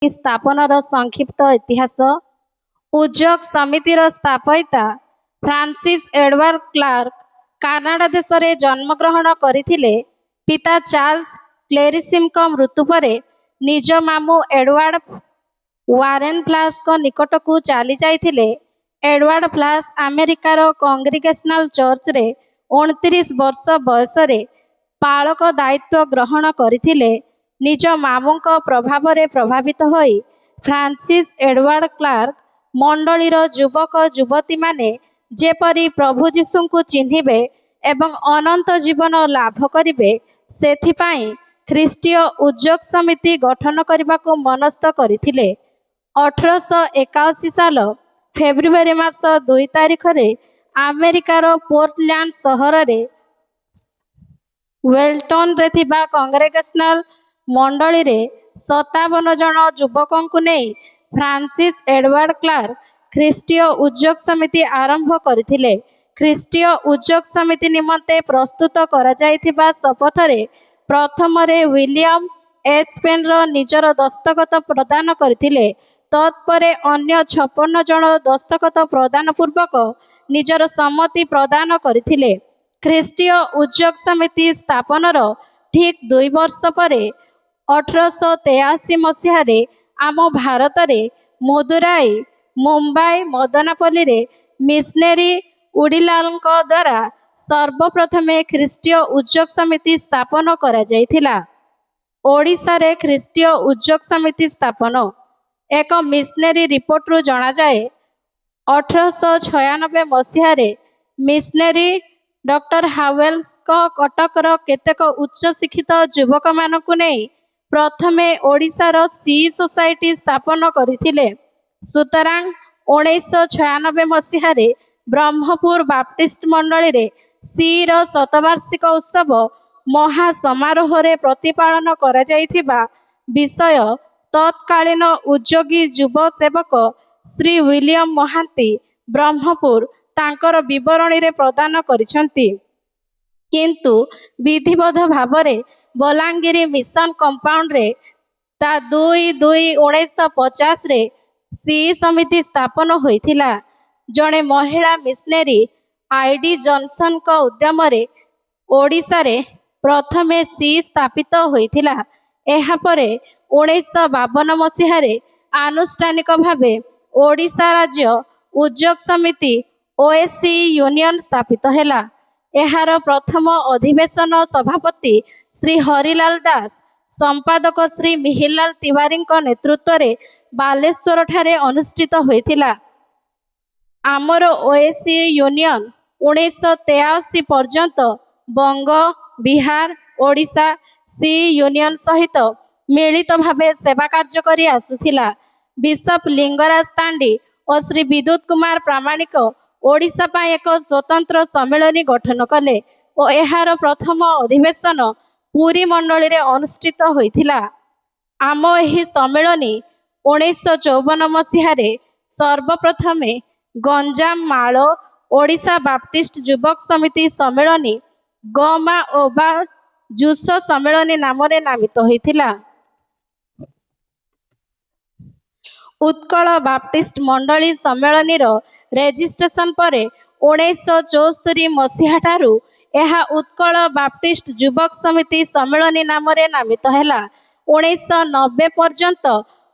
ସ୍ଥାପନର ସଂକ୍ଷିପ୍ତ ଇତିହାସ। ଉଦ୍ଯୋଗ ସମିତିର ସ୍ଥାପୟିତା ଫ୍ରାନ୍ସିସ୍ ଏଡୱାର୍ଡ କ୍ଲାର୍କ କାନାଡା ଦେଶରେ ଜନ୍ମଗ୍ରହଣ କରିଥିଲେ। ପିତା ଚାର୍ଲ୍ସ କ୍ଲେରିସିଙ୍କ ମୃତ୍ୟୁ ପରେ ନିଜ ମାମୁଁ ଏଡୱାର୍ଡ ୱାରେନ୍ ଫ୍ଲାସ୍ଙ୍କ ନିକଟକୁ ଚାଲି ଯାଇଥିଲେ। ଏଡୱାର୍ଡ ଫ୍ଲାସ୍ ଆମେରିକାର କଂଗ୍ରିଗେସନାଲ ଚର୍ଚ୍ଚରେ 29 ବର୍ଷ ବୟସରେ ପାଳକ ଦାୟିତ୍ୱ ଗ୍ରହଣ କରିଥିଲେ। ନିଜ ମାମୁଁଙ୍କ ପ୍ରଭାବରେ ପ୍ରଭାବିତ ହୋଇ ଫ୍ରାନ୍ସିସ୍ ଏଡୱାର୍ଡ କ୍ଲାର୍କ ମଣ୍ଡଳୀର ଯୁବକ ଯୁବତୀମାନେ ଯେପରି ପ୍ରଭୁ ଯୀଶୁଙ୍କୁ ଚିହ୍ନିବେ ଏବଂ ଅନନ୍ତ ଜୀବନ ଲାଭ କରିବେ, ସେଥିପାଇଁ ଖ୍ରୀଷ୍ଟୀୟ ଉଦ୍ଯୋଗ ସମିତି ଗଠନ କରିବାକୁ ମନସ୍ଥ କରିଥିଲେ। 1881 ସାଲ ଫେବୃଆରୀ ମାସ 2 ତାରିଖରେ ଆମେରିକାର ପୋର୍ଟଲ୍ୟାଣ୍ଡ ସହରରେ ୱେଲଟନରେ ଥିବା କଂଗ୍ରେଗେସନାଲ ମଣ୍ଡଳୀରେ 57 ଜଣ ଯୁବକଙ୍କୁ ନେଇ ଫ୍ରାନ୍ସିସ୍ ଏଡୱାର୍ଡ କ୍ଲାର୍କ ଖ୍ରୀଷ୍ଟୀୟ ଉଦ୍ଯୋଗ ସମିତି ଆରମ୍ଭ କରିଥିଲେ। ଖ୍ରୀଷ୍ଟୀୟ ଉଦ୍ଯୋଗ ସମିତି ନିମନ୍ତେ ପ୍ରସ୍ତୁତ କରାଯାଇଥିବା ଶପଥରେ ପ୍ରଥମରେ ୱିଲିୟମ ଏଚ୍ ପେନ୍ର ନିଜର ଦସ୍ତଖତ ପ୍ରଦାନ କରିଥିଲେ। ତତ୍ପରେ ଅନ୍ୟ 56 ଜଣ ଦସ୍ତଖତ ପ୍ରଦାନ ପୂର୍ବକ ନିଜର ସମ୍ମତି ପ୍ରଦାନ କରିଥିଲେ। ଖ୍ରୀଷ୍ଟୀୟ ଉଦ୍ଯୋଗ ସମିତି ସ୍ଥାପନର ଠିକ୍ 2 ବର୍ଷ ପରେ 1883 ମସିହାରେ ଆମ ଭାରତରେ ମଦୁରାଇ, ମୁମ୍ବାଇ, ମଦନାପଲ୍ଲୀରେ ମିଶନେରୀ ଉଡିଲାଲଙ୍କ ଦ୍ୱାରା ସର୍ବପ୍ରଥମେ ଖ୍ରୀଷ୍ଟୀୟ ଉଦ୍ଯୋଗ ସମିତି ସ୍ଥାପନ କରାଯାଇଥିଲା। ଓଡ଼ିଶାରେ ଖ୍ରୀଷ୍ଟୀୟ ଉଦ୍ଯୋଗ ସମିତି ସ୍ଥାପନ। ଏକ ମିଶନେରୀ ରିପୋର୍ଟରୁ ଜଣାଯାଏ, 1896 ମସିହାରେ ମିଶନେରୀ ଡକ୍ଟର ହାୱେଲ୍ସ କଟକର କେତେକ ଉଚ୍ଚଶିକ୍ଷିତ ଯୁବକମାନଙ୍କୁ ନେଇ ପ୍ରଥମେ ଓଡ଼ିଶାର ସି ସୋସାଇଟି ସ୍ଥାପନ କରିଥିଲେ। ସୁତରାଂ 1996 ମସିହାରେ ବ୍ରହ୍ମପୁର ବାପ୍ଟିଷ୍ଟ ମଣ୍ଡଳୀରେ ସିର ଶତବାର୍ଷିକ ଉତ୍ସବ ମହା ସମାରୋହରେ ପ୍ରତିପାଳନ କରାଯାଇଥିବା ବିଷୟ ତତ୍କାଳୀନ ଉଦ୍ଯୋଗୀ ଯୁବ ସେବକ ଶ୍ରୀ ୱିଲିୟମ ମହାନ୍ତି ବ୍ରହ୍ମପୁର ତାଙ୍କର ବିବରଣୀରେ ପ୍ରଦାନ କରିଛନ୍ତି। କିନ୍ତୁ ବିଧିବଦ୍ଧ ଭାବରେ ବଲାଙ୍ଗୀର ମିଶନ କମ୍ପାଉଣ୍ଡରେ ତା 2/2/1950ରେ ସି ସମିତି ସ୍ଥାପନ ହୋଇଥିଲା। ଜଣେ ମହିଳା ମିଶନେରୀ ଆଇଡି ଜନସନଙ୍କ ଉଦ୍ୟମରେ ଓଡ଼ିଶାରେ ପ୍ରଥମେ ସି ସ୍ଥାପିତ ହୋଇଥିଲା। ଏହାପରେ 1952 ମସିହାରେ ଆନୁଷ୍ଠାନିକ ଭାବେ ଓଡ଼ିଶା ରାଜ୍ୟ ଉଦ୍ଯୋଗ ସମିତି ଓଏସି ୟୁନିୟନ ସ୍ଥାପିତ ହେଲା। ଏହାର ପ୍ରଥମ ଅଧିବେଶନ ସଭାପତି ଶ୍ରୀ ହରିଲାଲ ଦାସ, ସମ୍ପାଦକ ଶ୍ରୀ ମିହିରଲାଲ ତିୱାରୀଙ୍କ ନେତୃତ୍ୱରେ ବାଲେଶ୍ୱରଠାରେ ଅନୁଷ୍ଠିତ ହୋଇଥିଲା। ଆମର ଓଏସି ୟୁନିୟନ 1983 ପର୍ଯ୍ୟନ୍ତ ବଙ୍ଗ, ବିହାର, ଓଡ଼ିଶା ସି ୟୁନିୟନ ସହିତ ମିଳିତ ଭାବେ ସେବା କାର୍ଯ୍ୟ କରି ଆସୁଥିଲା। ବିଶପ ଲିଙ୍ଗରାଜ ତାଣ୍ଡି ଓ ଶ୍ରୀ ବିଦ୍ୟୁତ କୁମାର ପ୍ରାମାଣିକ ଓଡ଼ିଶା ପାଇଁ ଏକ ସ୍ୱତନ୍ତ୍ର ସମ୍ମିଳନୀ ଗଠନ କଲେ ଓ ଏହାର ପ୍ରଥମ ଅଧିବେଶନ ପୁରୀ ମଣ୍ଡଳୀରେ ଅନୁଷ୍ଠିତ ହୋଇଥିଲା। ଆମ ଏହି ସମ୍ମିଳନୀ 1954 ମସିହାରେ ସର୍ବପ୍ରଥମେ ଗଞ୍ଜାମ ମାଳ ଓଡ଼ିଶା ବାପ୍ଟିଷ୍ଟ ଯୁବକ ସମିତି ସମ୍ମିଳନୀ ଗମା ଓବା ଜୁସ ସମ୍ମିଳନୀ ନାମରେ ନାମିତ ହୋଇଥିଲା। ଉତ୍କଳ ବାପ୍ଟିଷ୍ଟ ମଣ୍ଡଳୀ ସମ୍ମିଳନୀର ରେଜିଷ୍ଟ୍ରେସନ ପରେ 1974 ମସିହାଠାରୁ ଏହା ଉତ୍କଳ ବାପ୍ଟିଷ୍ଟ ଯୁବକ ସମିତି ସମ୍ମିଳନୀ ନାମରେ ନାମିତ ହେଲା। 1990 ପର୍ଯ୍ୟନ୍ତ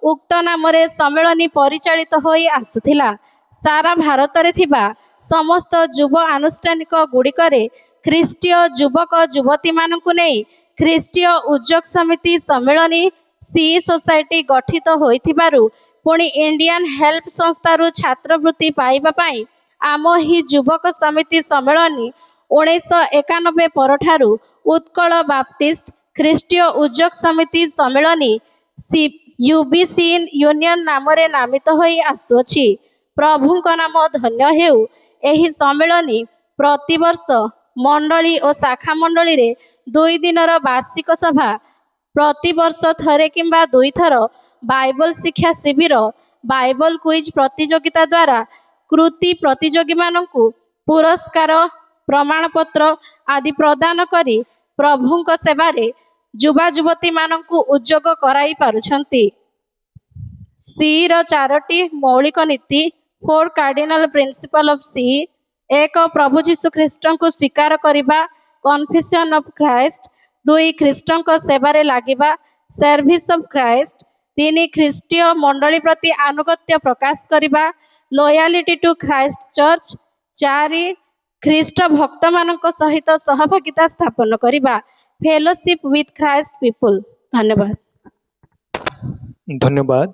ଉକ୍ତ ନାମରେ ସମ୍ମିଳନୀ ପରିଚାଳିତ ହୋଇ ଆସୁଥିଲା। ସାରା ଭାରତରେ ଥିବା ସମସ୍ତ ଯୁବ ଆନୁଷ୍ଠାନିକ ଗୁଡ଼ିକରେ ଖ୍ରୀଷ୍ଟୀୟ ଯୁବକ ଯୁବତୀମାନଙ୍କୁ ନେଇ ଖ୍ରୀଷ୍ଟୀୟ ଉଦ୍ଯୋଗ ସମିତି ସମ୍ମିଳନୀ ସି ସୋସାଇଟି ଗଠିତ ହୋଇଥିବାରୁ ପୁଣି ଇଣ୍ଡିଆନ ହେଲ୍ପ ସଂସ୍ଥାରୁ ଛାତ୍ରବୃତ୍ତି ପାଇବା ପାଇଁ ଆମ ଏହି ଯୁବକ ସମିତି ସମ୍ମିଳନୀ 1991 ପରଠାରୁ ଉତ୍କଳ ବାପ୍ଟିଷ୍ଟ ଖ୍ରୀଷ୍ଟୀୟ ଉଦ୍ଯୋଗ ସମିତି ସମ୍ମିଳନୀ ୟୁବିସି ୟୁନିୟନ ନାମରେ ନାମିତ ହୋଇ ଆସୁଅଛି। ପ୍ରଭୁଙ୍କ ନାମ ଧନ୍ୟ ହେଉ। ଏହି ସମ୍ମିଳନୀ ପ୍ରତିବର୍ଷ ମଣ୍ଡଳୀ ଓ ଶାଖା ମଣ୍ଡଳୀରେ 2 ଦିନର ବାର୍ଷିକ ସଭା, ପ୍ରତିବର୍ଷ ଥରେ କିମ୍ବା 2 ଥର ବାଇବଲ ଶିକ୍ଷା ଶିବିର, ବାଇବଲ କୁଇଜ ପ୍ରତିଯୋଗିତା ଦ୍ୱାରା କୃତି ପ୍ରତିଯୋଗୀମାନଙ୍କୁ ପୁରସ୍କାର, ପ୍ରମାଣପତ୍ର ଆଦି ପ୍ରଦାନ କରି ପ୍ରଭୁଙ୍କ ସେବାରେ ଯୁବା ଯୁବତୀମାନଙ୍କୁ ଉଦ୍ଯୋଗ କରାଇ ପାରୁଛନ୍ତି। सी ର 4ଟି ମୌଳିକ ନୀତି 4 कार्डिनल प्रिंसिपल ऑफ सी। 1 प्रभु जीशु ख्रीष्टଙ୍କୁ ସ୍ୱୀକାର କରିବା कन्फेशन ऑफ क्राइस्ट। 2 ଖ୍ରୀଷ୍ଟଙ୍କ ସେବାରେ ଲାଗିବା सर्विस ऑफ क्राइस्ट। 3 ଖ୍ରୀଷ୍ଟୀୟ ମଣ୍ଡଳୀ ପ୍ରତି ଆନୁଗତ୍ୟ ପ୍ରକାଶ କରିବା लॉयल्टी टू क्राइस्ट चर्च। 4 ଖ୍ରୀଷ୍ଟ ଭକ୍ତମାନଙ୍କ ସହିତ ସହଭାଗିତା ସ୍ଥାପନ କରିବା फेलोशिप विथ क्राइस्ट पीपल। धन्यवाद। धन्यवाद।